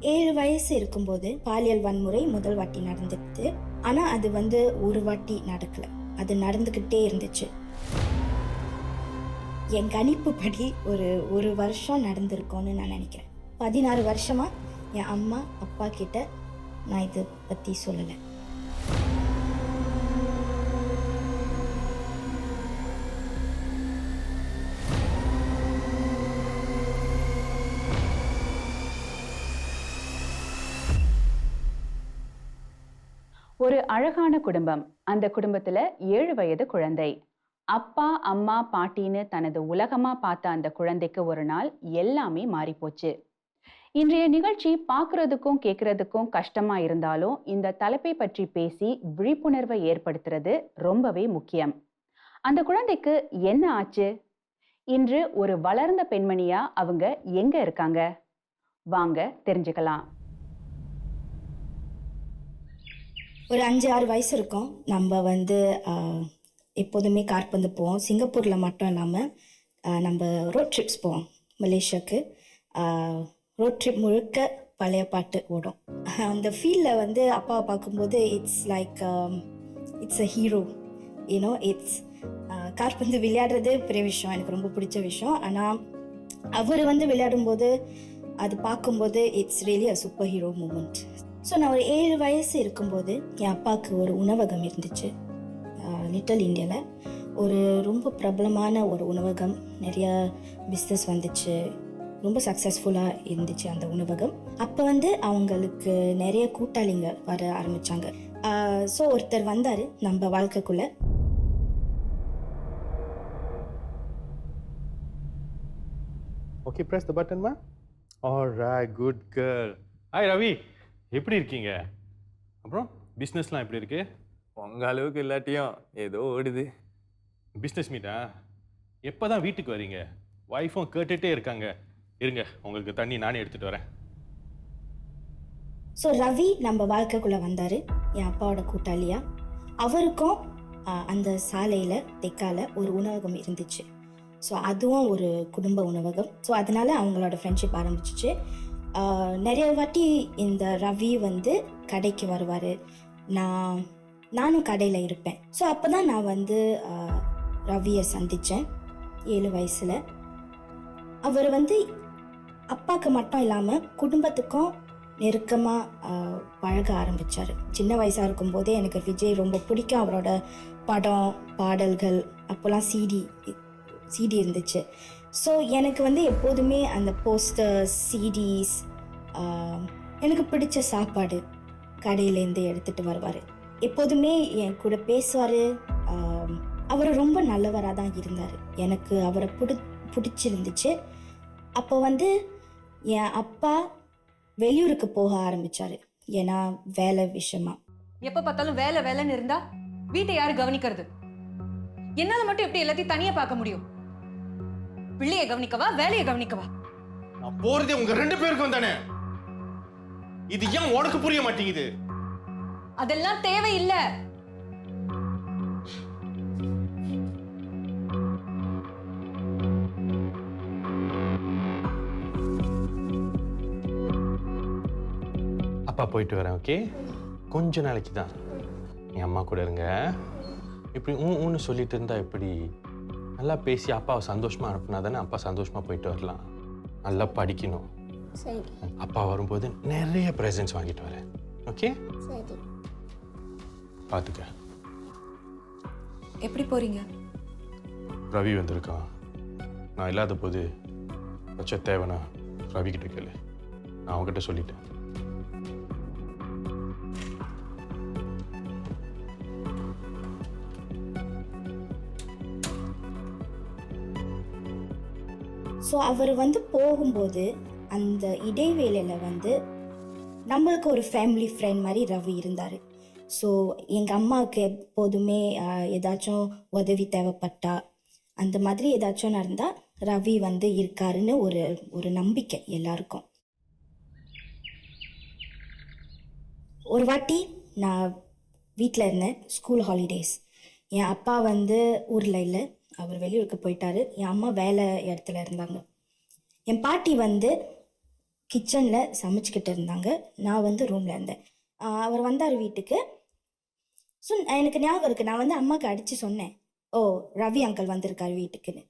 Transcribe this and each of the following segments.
7 வயசு இருக்கும்போது பாலியல் வன்முறை முதல் வாட்டி நடந்துடுது. ஆனால் அது ஒரு வாட்டி நடக்கல, அது நடந்துக்கிட்டே இருந்துச்சு. என் கணிப்புப்படி ஒரு வருஷம் நடந்திருக்கோன்னு நான் நினைக்கிறேன். 16 வருஷமாக என் அம்மா அப்பா கிட்ட நான் இதை பற்றி சொல்லலை. ஒரு அழகான குடும்பம். அந்த குடும்பத்துல 7 வயது குழந்தை. அப்பா அம்மா பாட்டின்னு தனது உலகமா பார்த்த அந்த குழந்தைக்கு ஒரு நாள் எல்லாமே மாறி போச்சு. இன்றைய நிகழ்ச்சி பார்க்கறதுக்கும் கேட்கறதுக்கும் கஷ்டமா இருந்தாலும் இந்த தலைப்பை பற்றி பேசி விழிப்புணர்வை ஏற்படுத்துறது ரொம்பவே முக்கியம். அந்த குழந்தைக்கு என்ன ஆச்சு? இன்று ஒரு வளர்ந்த பெண்மணியா அவங்க எங்க இருக்காங்க? வாங்க தெரிஞ்சுக்கலாம். ஒரு 5-6 வயசு இருக்கும். நம்ம எப்போதுமே கார்பந்து போவோம். சிங்கப்பூரில் மட்டும் இல்லாமல் நம்ம ரோட் ட்ரிப்ஸ் போவோம் மலேசியாவுக்கு. ரோட் ட்ரிப் முழுக்க பழைய பாட்டு ஓடும். அந்த ஃபீல்டில் அப்பாவை பார்க்கும்போது இட்ஸ் அ ஹீரோ. இட்ஸ் கார்பந்து விளையாடுறது பெரிய விஷயம், எனக்கு ரொம்ப பிடிச்ச விஷயம். ஆனால் அவர் விளையாடும்போது அது பார்க்கும்போது it's really a super hero moment. So நான் ஒரு 7 வயசு இருக்கும்போது என் அப்பாவுக்கு ஒரு உணவகம் இருந்துச்சு லிட்டில் இந்தியாவில். ரொம்ப பிரபலமான ஒரு உணவகம். நிறையா பிஸ்னஸ் வந்துச்சு, ரொம்ப சக்ஸஸ்ஃபுல்லாக இருந்துச்சு அந்த உணவகம். அப்போ அவங்களுக்கு நிறைய கூட்டாளிங்க வர ஆரம்பித்தாங்க. ஸோ ஒருத்தர் வந்தார் நம்ம வாழ்க்கைக்குள்ளே. Okay, press the button, ma. All right, good girl. Hi, Ravi. எப்படி இருக்கீங்க? அப்புறம் பிஸ்னஸ்லாம் எப்படி இருக்கு? உங்க அளவுக்கு இல்லாட்டியும் ஏதோ ஓடுது. பிஸ்னஸ் மீட்டா? எப்போ தான் வீட்டுக்கு வரீங்க? ஒய்ஃபும் கேட்டுகிட்டே இருக்காங்க. இருங்க, உங்களுக்கு தண்ணி நானே எடுத்துகிட்டு வரேன். ஸோ ரவி நம்ம வாழ்க்கைக்குள்ளே வந்தார், என் அப்பாவோட கூட்டாளியாக. அவருக்கும் அந்த சாலையில் தெக்கால ஒரு உணவகம் இருந்துச்சு. ஸோ அதுவும் ஒரு குடும்ப உணவகம். ஸோ அதனால அவங்களோட ஃப்ரெண்ட்ஷிப் ஆரம்பிச்சிச்சு. நிறைய வாட்டி இந்த ரவி கடைக்கு வருவார், நானும் கடையில் இருப்பேன். ஸோ அப்போ தான் நான் ரவியை சந்தித்தேன் 7 வயசில். அவர் அப்பாவுக்கு மட்டும் இல்லாமல் குடும்பத்துக்கும் நெருக்கமாக பழக ஆரம்பித்தார். சின்ன வயசாக இருக்கும்போதே எனக்கு விஜய் ரொம்ப பிடிக்கும். அவரோட படம் பாடல்கள் அப்போல்லாம் சிடி இருந்துச்சு. ஸோ எனக்கு எப்போதுமே அந்த போஸ்டர்ஸ், சிடிஸ், எனக்கு பிடிச்ச சாப்பாடு கடையிலேருந்து எடுத்துகிட்டு வருவார். எப்போதுமே என் கூட பேசுவார். அவர் ரொம்ப நல்லவராக தான் இருந்தார். எனக்கு அவரை பிடிச்சிருந்துச்சு. அப்போ என் அப்பா வெளியூருக்கு போக ஆரம்பித்தார், ஏன்னா வேலை விஷயமா. எப்போ பார்த்தாலும் வேலை வேலைன்னு இருந்தா வீட்டை யாரு கவனிக்கிறது? என்னால் மட்டும் எப்படி எல்லாத்தையும் தனியாக பார்க்க முடியும்? பிள்ளையை கவனிக்கவா வேலையை கவனிக்கவா? நான் போறதே உங்க 2 பேருக்கும் தானே. இது ஏன் உனக்கு புரிய மாட்டேங்குது? அதெல்லாம் தேவையில்லை. அப்பா போயிட்டு வரேன். ஓகே, கொஞ்ச நாளைக்கு தான் என் அம்மா கூட இருங்க. இப்படி ஊன்னு சொல்லிட்டு இருந்தா எப்படி? நல்லா பேசி அப்பாவை சந்தோஷமா அனுப்புனா தானே அப்பா சந்தோஷமா போயிட்டு வரலாம். நல்லா படிக்கணும். சரி. அப்பா வரும்போது நிறைய ப்ரெசன்ட்ஸ் வாங்கிட்டு வரேன். ஓகே, சரி. பார்த்துக்க. எப்படி போறீங்க? ரவி வந்திருக்கான். நான் இல்லாத போது வச்ச தேவைனா ரவி கிட்ட கேளு, நான் அவங்ககிட்ட சொல்லிட்டேன். ஸோ அவர் போகும்போது அந்த இடைவேளையில் நம்மளுக்கு ஒரு ஃபேமிலி ஃப்ரெண்ட் மாதிரி ரவி இருந்தார். ஸோ எங்கள் அம்மாவுக்கு எப்போதுமே ஏதாச்சும் உதவி தேவைப்பட்டா, அந்த மாதிரி ஏதாச்சும் நடந்தால் ரவி இருக்காருன்னு ஒரு நம்பிக்கை எல்லாருக்கும். ஒரு வாட்டி நான் வீட்டில் இருந்தேன், ஸ்கூல் ஹாலிடேஸ். என் அப்பா ஊரில் இல்லை, அவர் வெளியூருக்கு போயிட்டாரு. என் அம்மா வேலை இடத்துல இருந்தாங்க. என் பாட்டி கிச்சனில் சமைச்சிக்கிட்டு இருந்தாங்க. நான் வந்து ரூமில் இருந்தேன். அவர் வந்தார் வீட்டுக்கு. ஸோ எனக்கு ஞாபகம் இருக்குது, நான் வந்து அம்மாவுக்கு அடித்து சொன்னேன், ஓ ரவி அங்கிள் வந்திருக்காரு வீட்டுக்குன்னு.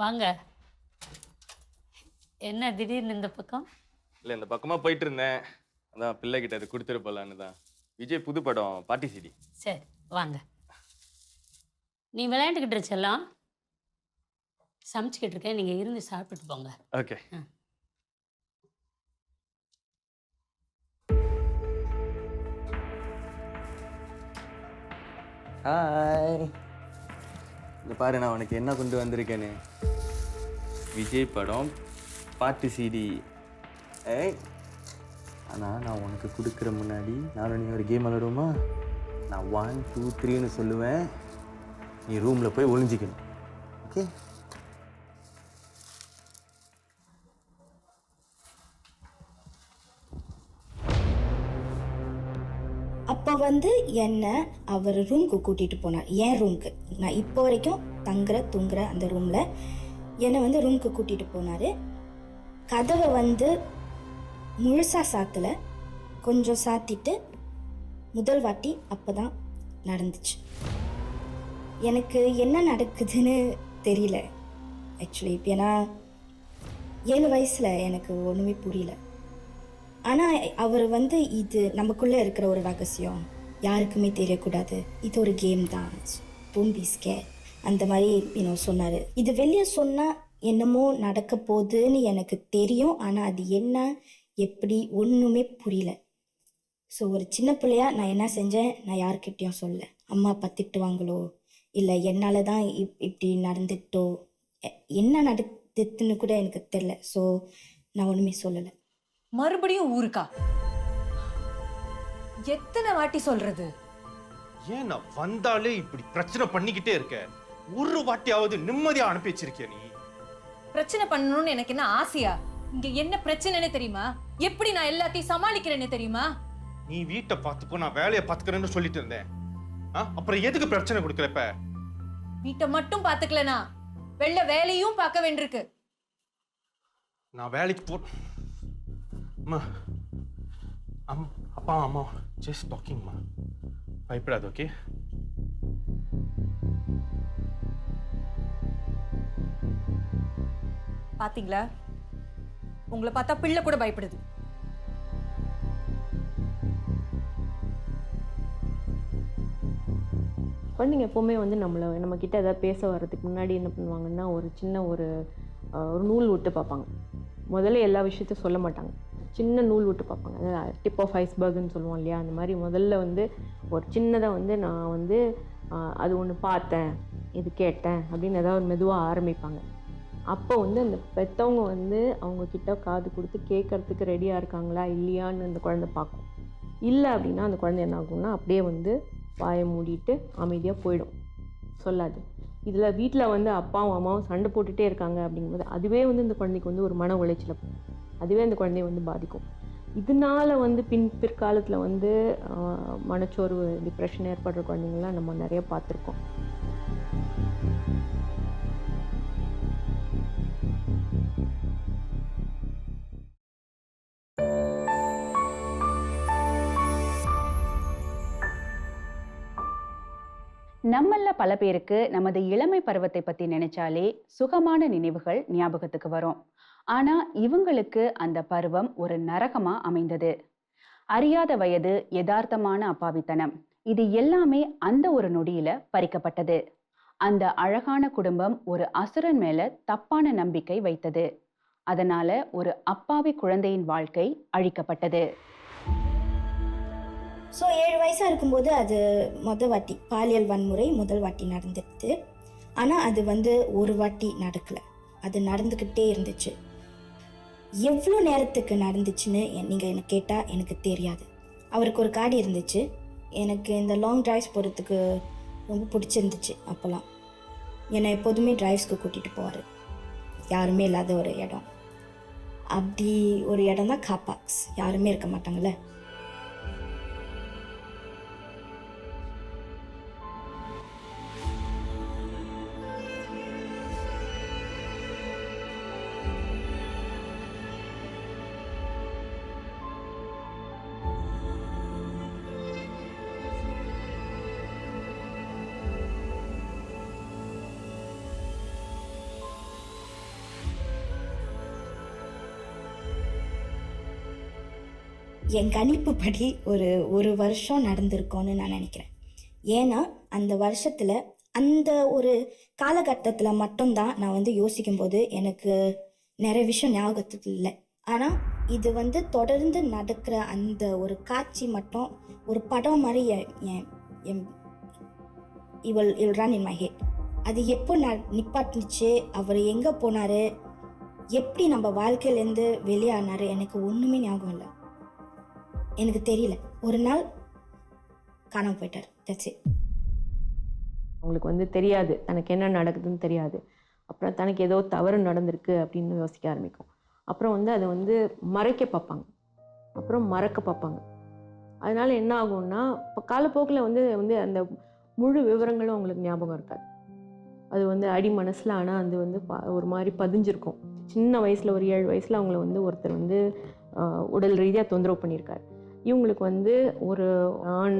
வாங்க. என்ன திடீர்னு இந்த பக்கம்? இல்லை இந்த பக்கமாக போயிட்டு இருந்தேன், அதான் பிள்ளைகிட்ட அது கொடுத்துட்டு போகலான்னு தான். விஜய் புது படம் பாட்டி சிடி. சரி வாங்க. நீ விளையாண்டுக்கிட்டு இருச்செல்லாம் சமைச்சிக்கிட்டு இருக்கேன், நீங்கள் இருந்து சாப்பிட்டுட்டு போங்க. ஓகே. ஹாய், இந்த பாரு நான் உனக்கு என்ன கொண்டு வந்திருக்கேன்னு. விஜய் படம் பாட்டு சிடி. ஏய், ஆனால் நான் உனக்கு கொடுக்குற முன்னாடி நானும் நீ ஒரு கேம் விளையாடுவோமா? நான் 1 2 3ன்னு சொல்லுவேன், நீ ரூமில் போய் ஒளிஞ்சிக்கணும். ஓகே? அப்போ வந்து என்னை அவர் ரூமுக்கு கூட்டிகிட்டு போனார், என் ரூமுக்கு. நான் இப்போ வரைக்கும் தூங்குற அந்த ரூமில் என்னை வந்து ரூமுக்கு கூட்டிகிட்டு போனார். கதவை வந்து முழுசாக சாத்தலை, கொஞ்சம் சாத்திட்டு முதல் வாட்டி அப்போ தான் நடந்துச்சு. எனக்கு என்ன நடக்குதுன்னு தெரியல ஆக்சுவலி. இப்போ ஏன்னா 7 வயசில் எனக்கு ஒன்றுமே புரியல. ஆனால் அவர் வந்து இது நமக்குள்ளே இருக்கிற ஒரு ரகசியம், யாருக்குமே தெரியக்கூடாது, இது ஒரு கேம் தான், டோன்ட் பி ஸ்கேர் அந்த மாதிரி சொன்னார். இது வெளியே சொன்னால் என்னமோ நடக்க போகுதுன்னு எனக்கு தெரியும், ஆனால் அது என்ன எப்படி ஒன்றுமே புரியல. ஸோ ஒரு சின்ன பிள்ளையா நான் என்ன செஞ்சேன், நான் யார்கிட்டையும் சொல்ல. அம்மா அப்பா திட்டுவாங்களோ, இல்லை என்னால் தான் இப்படி நடந்துட்டோ, என்ன நடந்துட்டுன்னு கூட எனக்கு தெரில. ஸோ நான் ஒன்றுமே சொல்லலை. மறுபடியும் ஊருக்கா? எத்தனை வாட்டி சொல்றது? ஏன் நான் வந்தாலே இப்படி பிரச்சனை பண்ணிக்கிட்டே இருக்க? ஒரு வாட்டியாவது நிம்மதியா அனுப்பி வச்சிருக்கிய நீ? பிரச்சனை பண்ணணும்னு எனக்கு என்ன ஆசையா? இங்க என்ன பிரச்சனைன்னு தெரியுமா? எப்படி நான் எல்லாத்தையும் சமாளிக்கிறேன்னு தெரியுமா? நீ வீட்டை பார்த்துக்கோ, நான் வேலையை பார்த்துக்கிறேன்னு சொல்லிட்டு இருந்தேன். அப்புறம் எதுக்கு பிரச்சனை கொடுக்குறப்ப? வீட்டை மட்டும் பாத்துக்கலனா வெளில வேலையும் பார்க்க வேண்டியிருக்கு. நான் வேலைக்கு அம்மா, அப்பா அம்மா ஜஸ்ட் டாக்கிங்மா, பயப்படாது. ஓகே? பாத்தீங்களா, உங்களை பார்த்தா பிள்ளை கூட பயப்படுது. குழந்தைங்க எப்போவுமே வந்து நம்ம கிட்ட ஏதாவது பேச வர்றதுக்கு முன்னாடி என்ன பண்ணுவாங்கன்னா, ஒரு சின்ன ஒரு நூல் விட்டு பார்ப்பாங்க. முதல்ல எல்லா விஷயத்தையும் சொல்ல மாட்டாங்க, சின்ன நூல் விட்டு பார்ப்பாங்க. அதாவது டிப் ஆஃப் ஐஸ்பர்க்னு சொல்லுவோம் இல்லையா, அந்த மாதிரி முதல்ல வந்து ஒரு சின்னதாக வந்து நான் வந்து அது ஒன்று பார்த்தேன், இது கேட்டேன் அப்படின்னு ஏதாவது மெதுவாக ஆரம்பிப்பாங்க. அப்போ வந்து அந்த பெற்றவங்க வந்து அவங்கக்கிட்ட காது கொடுத்து கேட்கறதுக்கு ரெடியாக இருக்காங்களா இல்லையான்னு அந்த குழந்தை பார்க்கும். இல்லை அப்படின்னா அந்த குழந்தை என்ன ஆகும்னா அப்படியே வந்து வாயை மூடிட்டு அமைதியாக போயிடும், சொல்லாது. இதில் வீட்டில் வந்து அப்பாவும் அம்மாவும் சண்டை போட்டுகிட்டே இருக்காங்க அப்படிங்கும்போது அதுவே வந்து இந்த குழந்தைக்கு வந்து ஒரு மன உளைச்சலை, அதுவே அந்த குழந்தைய வந்து பாதிக்கும். இதனால வந்து பிற்காலத்தில் வந்து மனச்சோர்வு, டிப்ரெஷன் ஏற்படுற குழந்தைங்கள்லாம் நம்ம நிறைய பார்த்துருக்கோம். நம்மள பல பேருக்கு நமது இளமை பருவத்தை பத்தி நினைச்சாலே சுகமான நினைவுகள் ஞாபகத்துக்கு வரும். ஆனா இவங்களுக்கு அந்த பருவம் ஒரு நரகமா அமைந்தது. அறியாத வயது, யதார்த்தமான அப்பாவித்தனம், இது எல்லாமே அந்த ஒரு நொடியில பறிக்கப்பட்டது. அந்த அழகான குடும்பம் ஒரு அசுரன் மேல தப்பான நம்பிக்கை வைத்தது. அதனால ஒரு அப்பாவி குழந்தையின் வாழ்க்கை அழிக்கப்பட்டது. ஸோ 7 வயசாக இருக்கும்போது அது முதல் வாட்டி பாலியல் வன்முறை முதல் வாட்டி நடந்துடுது. ஆனால் அது வந்து ஒரு வாட்டி நடக்கலை, அது நடந்துக்கிட்டே இருந்துச்சு. எவ்வளோ நேரத்துக்கு நடந்துச்சுன்னு நீங்கள் எனக்கு கேட்டால் எனக்கு தெரியாது. அவருக்கு ஒரு காடி இருந்துச்சு, எனக்கு இந்த லாங் டிரைவ்ஸ் போகிறதுக்கு ரொம்ப பிடிச்சிருந்துச்சு. அப்போல்லாம் என்னை எப்போதுமே டிரைவ்ஸ்க்கு கூட்டிகிட்டு போவார், யாருமே இல்லாத ஒரு இடம். அப்படி ஒரு இடம் தான் காபாக்ஸ், யாருமே இருக்க மாட்டாங்கள்ல. என் கணிப்புப்படி ஒரு வருஷம் நடந்திருக்கோன்னு நான் நினைக்கிறேன். ஏன்னா அந்த வருஷத்தில் அந்த ஒரு காலகட்டத்தில் மட்டும்தான் நான் வந்து யோசிக்கும்போது எனக்கு நிறைய விஷயம் ஞாபகத்துக்கு இல்லை. ஆனால் இது வந்து தொடர்ந்து நடக்கிற அந்த ஒரு காட்சி மட்டும் ஒரு படம் மாதிரி இவள் ரன் இன் மை ஹெட். அது எப்போ நிப்பாட்டுச்சு, அவர் எங்கே போனார், எப்படி நம்ம வாழ்க்கையிலேருந்து வெளியானார், எனக்கு ஒன்றுமே ஞாபகம் இல்லை. எனக்கு தெரியல. ஒரு நாள் காணாமல் போயிட்டார். That's it. அவங்களுக்கு வந்து தெரியாது தனக்கு என்ன நடக்குதுன்னு தெரியாது. அப்புறம் தனக்கு ஏதோ தவறு நடந்திருக்கு அப்படின்னு யோசிக்க ஆரம்பிக்கும். அப்புறம் வந்து அதை வந்து மறைக்க பார்ப்பாங்க, அப்புறம் மறக்க பார்ப்பாங்க. அதனால என்ன ஆகும்னா இப்போ காலப்போக்கில் வந்து அந்த முழு விவரங்களும் அவங்களுக்கு ஞாபகம் இருக்காது. அது வந்து அடி மனசில், ஆனால் அது வந்து ஒரு மாதிரி பதிஞ்சிருக்கும். சின்ன வயசில் ஒரு 7 வயசில் அவங்கள வந்து ஒருத்தர் வந்து உடல் ரீதியாக தொந்தரவு பண்ணியிருக்காரு. இவங்களுக்கு வந்து ஒரு ஆண்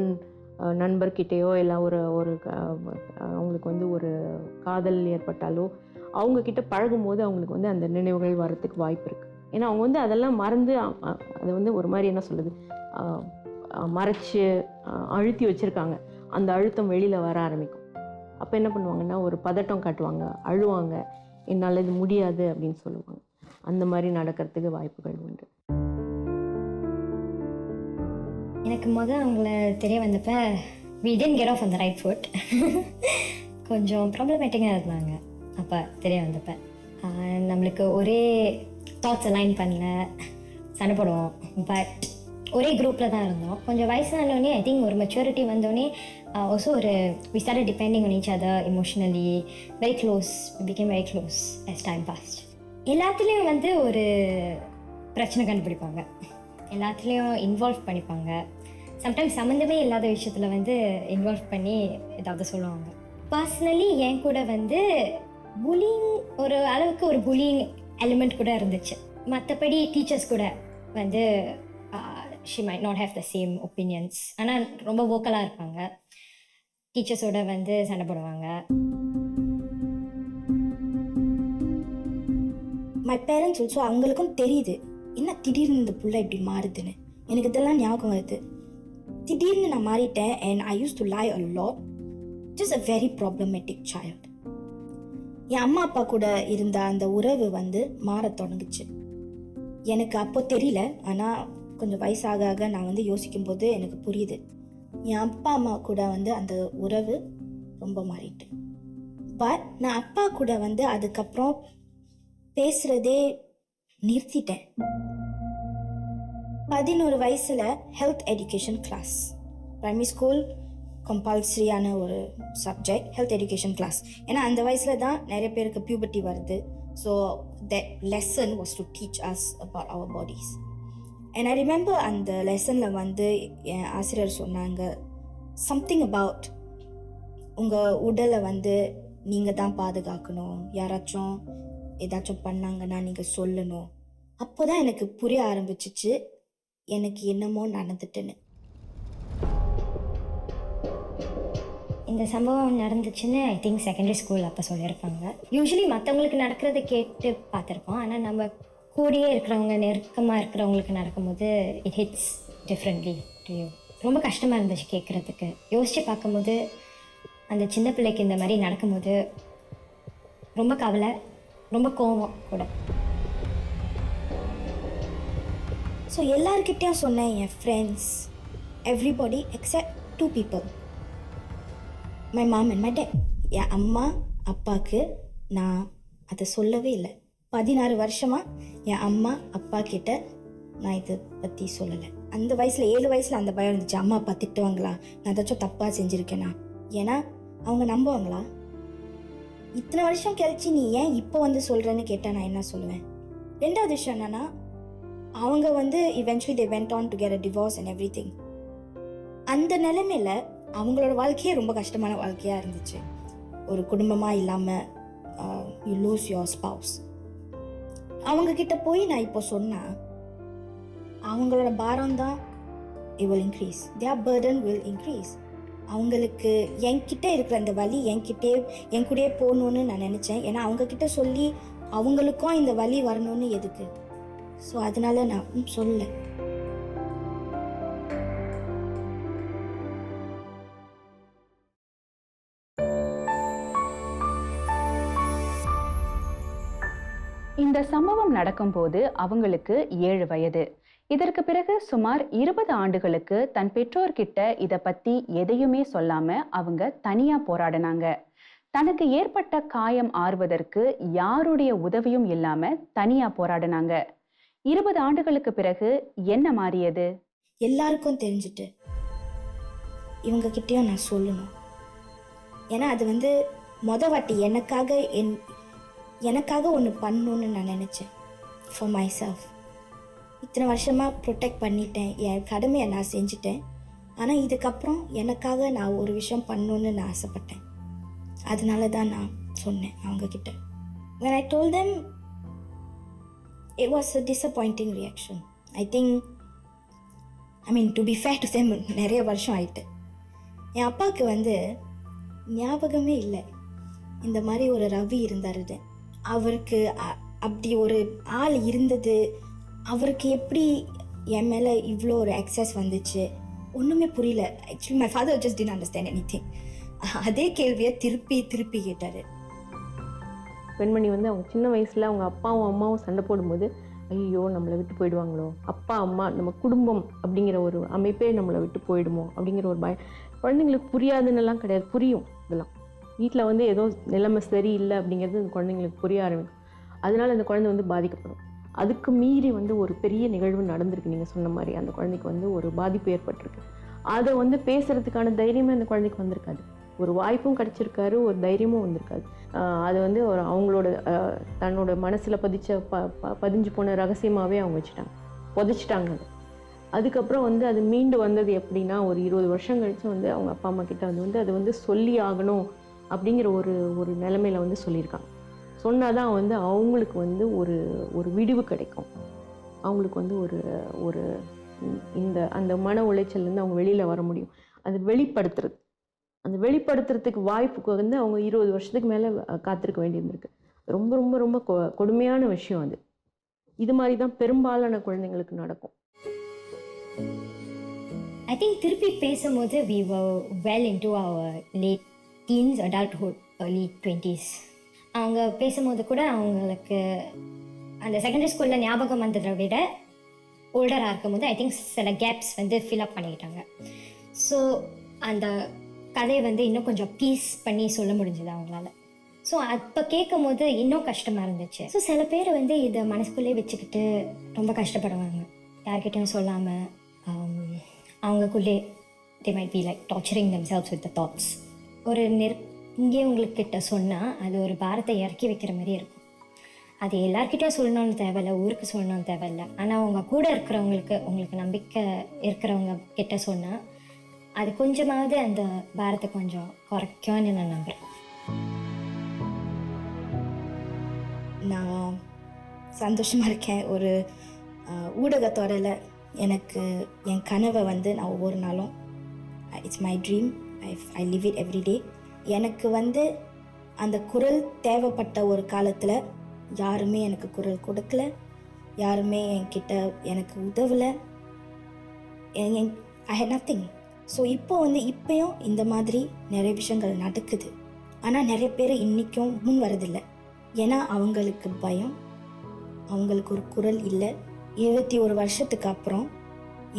நண்பர்கிட்டேயோ இல்லை ஒரு அவங்களுக்கு வந்து ஒரு காதல் ஏற்பட்டாலோ அவங்கக்கிட்ட பழகும்போது அவங்களுக்கு வந்து அந்த நினைவுகள் வரத்துக்கு வாய்ப்பு இருக்குது. ஏன்னா அவங்க வந்து அதெல்லாம் மறந்து அதை வந்து ஒரு மாதிரி என்ன சொல்லுது மறைச்சி அழுத்தி வச்சுருக்காங்க. அந்த அழுத்தம் வெளியில் வர ஆரம்பிக்கும். அப்போ என்ன பண்ணுவாங்கன்னா ஒரு பதட்டம் காட்டுவாங்க, அழுவாங்க, என்னால் இது முடியாது அப்படின்னு சொல்லுவாங்க. அந்த மாதிரி நடக்கிறதுக்கு வாய்ப்புகள் உண்டு. எனக்கு அவங்கள தெரிய வந்தப்ப we didn't get off on the right foot. கொஞ்சம் ப்ராப்ளமேட்டிக்காக இருந்தாங்க அப்போ தெரிய வந்தப்ப. நம்மளுக்கு ஒரே தாட்ஸ் அலைன் பண்ணல, சண்டை போடுவோம், பட் ஒரே குரூப்பில் தான் இருந்தோம். கொஞ்சம் வயசானோடனே ஐ திங்க் ஒரு மெச்சூரிட்டி வந்தோடனே also we started depending on each other emotionally, very close, we became very close as time passed. எல்லாத்துலேயும் வந்து ஒரு பிரச்சனை கண்டுபிடிப்பாங்க, எல்லாத்துலேயும் இன்வால்வ் பண்ணிப்பாங்க. சம்டைம்ஸ் சம்மந்தமே இல்லாத விஷயத்தில் வந்து இன்வால்வ் பண்ணி ஏதாவது சொல்லுவாங்க. பர்சனலி என் கூட வந்து புலிங் ஒரு அளவுக்கு ஒரு புலிங் எலிமெண்ட் கூட இருந்துச்சு. மற்றபடி டீச்சர்ஸ் கூட வந்து she might not have the same opinions, ஆனால் ரொம்ப வோக்கலாக இருப்பாங்க. டீச்சர்ஸோட வந்து சண்டை போடுவாங்க. மை பேரண்ட்ஸ் ஆல்சோ அவங்களுக்கும் தெரியுது என்ன திடீர்னு இந்த புள்ள இப்படி மாறுதுன்னு. எனக்கு இதெல்லாம் ஞாபகம் வருது. திடீர்னு நான் மாறிட்டேன். and I used to lie a lot. just a very problematic child. என் அம்மா அப்பா கூட இருந்த அந்த உறவு வந்து மாற தொடங்குச்சு. எனக்கு அப்போ தெரியல, ஆனால் கொஞ்சம் வயசாக நான் வந்து யோசிக்கும்போது எனக்கு புரியுது. என் அப்பா அம்மா கூட வந்து அந்த உறவு ரொம்ப மாறிட்டு. பட் நான் அப்பா கூட வந்து அதுக்கப்புறம் பேசுகிறதே நிறுத்திட்டேன். 11 வயசில் health education class, primary school கம்பல்சரியான ஒரு சப்ஜெக்ட் ஹெல்த் எஜுகேஷன் கிளாஸ். ஏன்னா அந்த வயசில் தான் நிறைய பேருக்கு பியூபர்ட்டி வருது. So that lesson was to teach us about our bodies. And I remember அந்த லெசனில் வந்து என் ஆசிரியர் சொன்னாங்க சம்திங் அபவுட் உங்கள் உடலை வந்து நீங்கள் தான் பாதுகாக்கணும், யாராச்சும் ஏதாச்சும் பண்ணாங்கன்னா நீங்கள் சொல்லணும். அப்போ தான் எனக்கு புரிய ஆரம்பிச்சிச்சு எனக்கு என்னமோ நடந்துட்டுன்னு. இந்த சம்பவம் நடந்துச்சுன்னு ஐ திங்க் செகண்டரி ஸ்கூல் அப்போ சொல்லியிருப்பாங்க. யூஸ்வலி மற்றவங்களுக்கு நடக்கிறத கேட்டு பார்த்துருப்போம், ஆனால் நம்ம கூடயே இருக்கிறவங்க நெருக்கமாக இருக்கிறவங்களுக்கு நடக்கும்போது it hits differently to you. ரொம்ப கஷ்டமாக இருந்துச்சு கேட்குறதுக்கு. யோசித்து பார்க்கும்போது அந்த சின்ன பிள்ளைக்கு இந்த மாதிரி நடக்கும்போது ரொம்ப கவலை, ரொம்ப கோபம் கூட. ஸோ எல்லார்கிட்டையும் சொன்னேன், என் friends, everybody except 2 people, my mom and my dad. என் அம்மா அப்பாவுக்கு நான் அதை சொல்லவே இல்லை. 16 வருஷமாக என் அம்மா அப்பா கிட்ட நான் இதை பற்றி சொல்லலை. அந்த வயசில் 7 வயசில் அந்த பயம் இருந்துச்சு, அம்மா அப்பா திட்டுவாங்களா, நான் ஏதாச்சும் தப்பாக செஞ்சுருக்கேனா, ஏன்னா அவங்க நம்புவாங்களா. இத்தனை வருஷம் கழிச்சு நீ ஏன் இப்போ வந்து சொல்கிறேன்னு கேட்டால் நான் என்ன சொல்லுவேன். 2வது விஷயம் என்னென்னா, அவங்க வந்து eventually they went on to get a divorce and everything. அந்த நிலைமையில் அவங்களோட வாழ்க்கையே ரொம்ப கஷ்டமான வாழ்க்கையாக இருந்துச்சு. ஒரு குடும்பமாக இல்லாமல் you lose your spouse. அவங்கக்கிட்ட போய் நான் இப்போ சொன்னால் அவங்களோட பாரம் தான் it will increase, their burden will increase. அவங்களுக்கு என்கிட்ட இருக்கிற அந்த வலி என் கூடயே போகணுன்னு நான் நினச்சேன். ஏன்னா அவங்கக்கிட்ட சொல்லி அவங்களுக்கும் இந்த வலி வரணும்னு எதுக்கு. ஸோ அதனால நான் சொல்லலை. இந்த சம்பவம் நடக்கும்போது அவங்களுக்கு 7 வயது. இதற்கு பிறகு சுமார் 20 ஆண்டுகளுக்கு தன் பெற்றோர்கிட்ட இதை பத்தி எதையுமே சொல்லாம அவங்க தனியா போராடினாங்க. தனக்கு ஏற்பட்ட காயம் ஆறுவதற்கு யாருடைய உதவியும் இல்லாம தனியா போராடினாங்க. 20 ஆண்டுகளுக்கு பிறகு என்ன மாறியது? எல்லாருக்கும் தெரிஞ்சுட்டு இவங்க கிட்டேயும் நான் சொல்லணும். ஏன்னா அது வந்து வாட்டி எனக்காக ஒன்று பண்ணணுன்னு நான் நினச்சேன். For my self. இத்தனை வருஷமாக ப்ரொடெக்ட் பண்ணிட்டேன், என் கடமையை நான் செஞ்சுட்டேன். ஆனால் இதுக்கப்புறம் எனக்காக நான் ஒரு விஷயம் பண்ணணுன்னு நான் ஆசைப்பட்டேன். அதனால தான் நான் சொன்னேன் அவங்கக்கிட்ட. when I told them, it was a disappointing reaction. to be fair to them, நிறைய வருஷம் ஆயிட்டு. என் அப்பாவுக்கு வந்து ஞாபகமே இல்லை இந்த மாதிரி ஒரு ரவி இருந்தாருன்னு. அவருக்கு அப்படி ஒரு ஆள் இருந்தது, அவருக்கு எப்படி என் மேலே இவ்வளோ ஒரு அக்சஸ் வந்துச்சு, ஒன்றுமே புரியல. Actually my father just did understand anything. அதே கேள்வியை திருப்பி கேட்டார். பெண்மணி வந்து அவங்க சின்ன வயசில் அவங்க அப்பாவும் அம்மாவும் சண்டை போடும்போது, ஐயோ நம்மளை விட்டு போயிடுவாங்களோ, அப்பா அம்மா நம்ம குடும்பம் அப்படிங்கிற ஒரு அமைப்பே நம்மளை விட்டு போயிடுமோ அப்படிங்கிற ஒரு பயம். குழந்தைங்களுக்கு புரியாதுன்னெல்லாம் கிடையாது, புரியும். இதெல்லாம் வீட்டில் வந்து ஏதோ நிலைமை சரியில்லை அப்படிங்கிறது இந்த குழந்தைங்களுக்கு புரிய ஆரம்பிக்கும். அதனால அந்த குழந்தை வந்து பாதிக்கப்படும். அதுக்கு மீறி வந்து ஒரு பெரிய நிகழ்வு நடந்திருக்கு. நீங்கள் சொன்ன மாதிரி அந்த குழந்தைக்கு வந்து ஒரு பாதிப்பு ஏற்பட்டிருக்கு. அதை வந்து பேசுகிறதுக்கான தைரியமே அந்த குழந்தைக்கு வந்திருக்காது. ஒரு வாய்ப்பும் கிடச்சிருக்காரு, ஒரு தைரியமும் வந்திருக்காது. அது வந்து ஒரு அவங்களோட தன்னோட மனசில் பதிஞ்சு போன ரகசியமாகவே அவங்க புதைச்சிட்டாங்க. அதுக்கப்புறம் வந்து அது மீண்டு வந்தது எப்படின்னா, ஒரு 20 வருஷம் கழித்து வந்து அவங்க அப்பா அம்மா கிட்ட வந்து அது வந்து சொல்லி ஆகணும் அப்படிங்கிற ஒரு நிலைமையில வந்து சொல்லியிருக்காங்க. சொன்னாதான் வந்து அவங்களுக்கு வந்து ஒரு விடிவு கிடைக்கும். அவங்களுக்கு வந்து ஒரு அந்த மன உளைச்சல்லேருந்து அவங்க வெளியில் வர முடியும். அது வெளிப்படுத்துறதுக்கு வாய்ப்புக்கு வந்து அவங்க 20 வருஷத்துக்கு மேலே காத்திருக்க வேண்டியிருந்திருக்கு. ரொம்ப ரொம்ப ரொம்ப கொடுமையான விஷயம் அது. இது மாதிரி தான் பெரும்பாலான குழந்தைங்களுக்கு நடக்கும். திருப்பி பேசும்போது we were well into our late teens, adulthood, early 20s. அவங்க பேசும்போது கூட அவங்களுக்கு அந்த செகண்டரி ஸ்கூலில் ஞாபகம் வந்ததை விட ஓல்டராக இருக்கும்போது சில கேப்ஸ் வந்து ஃபில்அப் பண்ணிக்கிட்டாங்க. ஸோ அந்த கதையை வந்து இன்னும் கொஞ்சம் பீஸ் பண்ணி சொல்ல முடிஞ்சது அவங்களால. ஸோ அப்போ கேட்கும் போது இன்னும் கஷ்டமாக இருந்துச்சு. ஸோ சில பேர் வந்து இதை மனசுக்குள்ளே வச்சுக்கிட்டு ரொம்ப கஷ்டப்படுவாங்க, யார்கிட்டையும் சொல்லாமல். அவங்களுக்குள்ளே they might be like torturing themselves with the thoughts. ஒரு நெருங்கியவங்களுக்கு கிட்ட சொன்னால் அது ஒரு பாரத்தை இறக்கி வைக்கிற மாதிரி இருக்கும். அது எல்லார்கிட்டையும் சொல்லணும்னு தேவையில்லை, ஊருக்கு சொல்லணும்னு தேவையில்லை. ஆனால் அவங்க கூட இருக்கிறவங்களுக்கு, உங்களுக்கு நம்பிக்கை இருக்கிறவங்க கிட்ட சொன்னால் அது கொஞ்சமாவது அந்த பாரத்தை கொஞ்சம் குறைக்கும்னு நான் நம்புகிறேன். நான் சந்தோஷமாக இருக்கேன். ஒரு ஊடகத்தோடல எனக்கு என் கனவை வந்து நான் ஒவ்வொரு நாளும், it's my dream, I live it every day. எனக்கு வந்து அந்த குரல் தேவைப்பட்ட ஒரு காலத்தில் யாருமே எனக்கு குரல் கொடுக்கல, யாருமே என்கிட்ட எனக்கு உதவலை. ஐ ஹேட் நத்திங். ஸோ இப்போயும் இந்த மாதிரி நிறைய விஷயங்கள் நடக்குது. ஆனால் நிறைய பேர் இன்றைக்கும் முன் வரதில்லை. ஏன்னா அவங்களுக்கு பயம், அவங்களுக்கு ஒரு குரல் இல்லை. 21 வருஷத்துக்கு அப்புறம்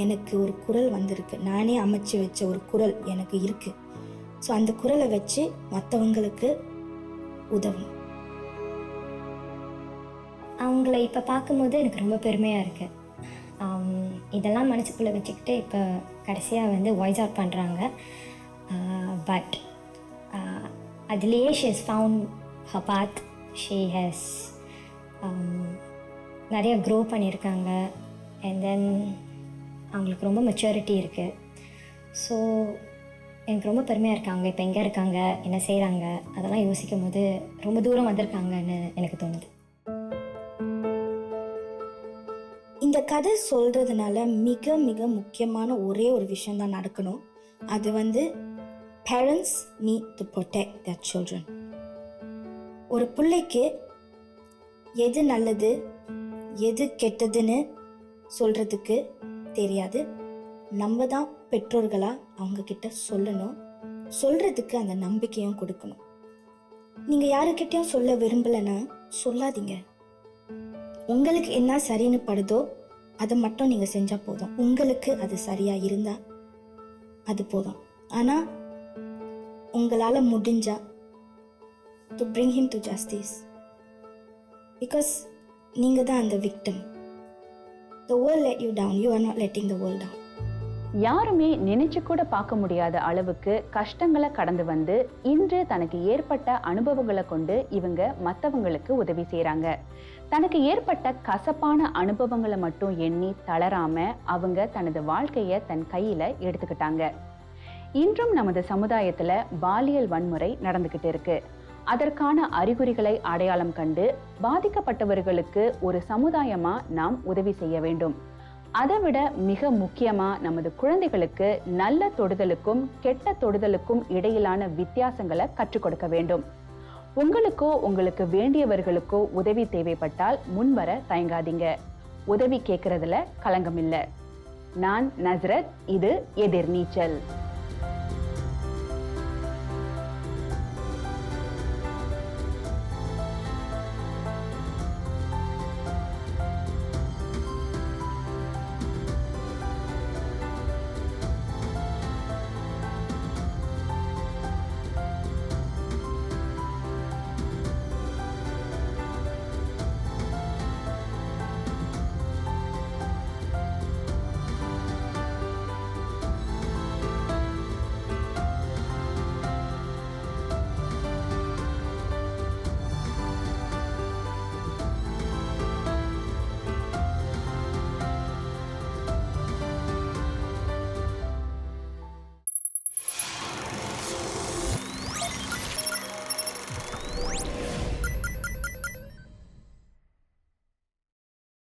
எனக்கு ஒரு குரல் வந்திருக்கு. நானே அமைச்சு வச்ச ஒரு குரல் எனக்கு இருக்குது. ஸோ அந்த குரலை வச்சு மற்றவங்களுக்கு உதவணும். அவங்கள இப்போ பார்க்கும்போது எனக்கு ரொம்ப பெருமையாக இருக்குது. இதெல்லாம் மனசுக்குள்ளே வச்சுக்கிட்டு இப்போ கடைசியாக வந்து வாய்ஸ் அவுட் பண்ணுறாங்க. பட் அதுலேயே she has found her path. She has நிறைய க்ரோ பண்ணியிருக்காங்க. அண்ட் தென் அவங்களுக்கு ரொம்ப மெச்சூரிட்டி இருக்குது. ஸோ எனக்கு ரொம்ப பெருமையாக இருக்காங்க. இப்போ எங்கே இருக்காங்க, என்ன செய்கிறாங்க, அதெல்லாம் யோசிக்கும் போது ரொம்ப தூரம் வந்திருக்காங்கன்னு எனக்கு தோணுது. இந்த கதை சொல்கிறதுனால மிக மிக முக்கியமான ஒரே ஒரு விஷயந்தான் நடக்கணும். அது வந்து parents need to protect their children. ஒரு பிள்ளைக்கு எது நல்லது எது கெட்டதுன்னு சொல்கிறதுக்கு தெரியாது. நம்ம தான் பெற்றோர்களாக அவங்கக்கிட்ட சொல்லணும், சொல்கிறதுக்கு அந்த நம்பிக்கையும் கொடுக்கணும். நீங்கள் யாருக்கிட்டையும் சொல்ல விரும்பலைன்னா சொல்லாதீங்க. உங்களுக்கு என்ன சரின்னு படுதோ அதை மட்டும் நீங்கள் செஞ்சால் போதும். உங்களுக்கு அது சரியாக இருந்தால் அது போதும். ஆனால் உங்களால் முடிஞ்சா to bring him to justice, because நீங்கள் தான் அந்த victim. The world let you down, you are not letting the world down. யாருமே நினைச்சு கூட பார்க்க முடியாத அளவுக்கு கஷ்டங்களை கடந்து வந்து இன்று தனக்கு ஏற்பட்ட அனுபவங்களை கொண்டு இவங்க மற்றவங்களுக்கு உதவி செய்கிறாங்க. தனக்கு ஏற்பட்ட கசப்பான அனுபவங்களை மட்டும் எண்ணி தளராம அவங்க தனது வாழ்க்கையை தன் கையில எடுத்துக்கிட்டாங்க. இன்றும் நமது சமுதாயத்துல பாலியல் வன்முறை நடந்துகிட்டு இருக்கு. அதற்கான அறிகுறிகளை அடையாளம் கண்டு பாதிக்கப்பட்டவர்களுக்கு ஒரு சமுதாயமா நாம் உதவி செய்ய வேண்டும். அதை விட மிக முக்கியமா நமது குழந்தைகளுக்கு நல்ல தொடுதலுக்கும் கெட்ட தொடுதலுக்கும் இடையிலான வித்தியாசங்களை கற்றுக் கொடுக்க வேண்டும். உங்களுக்கோ உங்களுக்கு வேண்டியவர்களுக்கோ உதவி தேவைப்பட்டால் முன்வர தயங்காதீங்க. உதவி கேட்கறதுல கலங்கமில்லை. நான் நஸ்ரத், இது எதிர்நீச்சல்.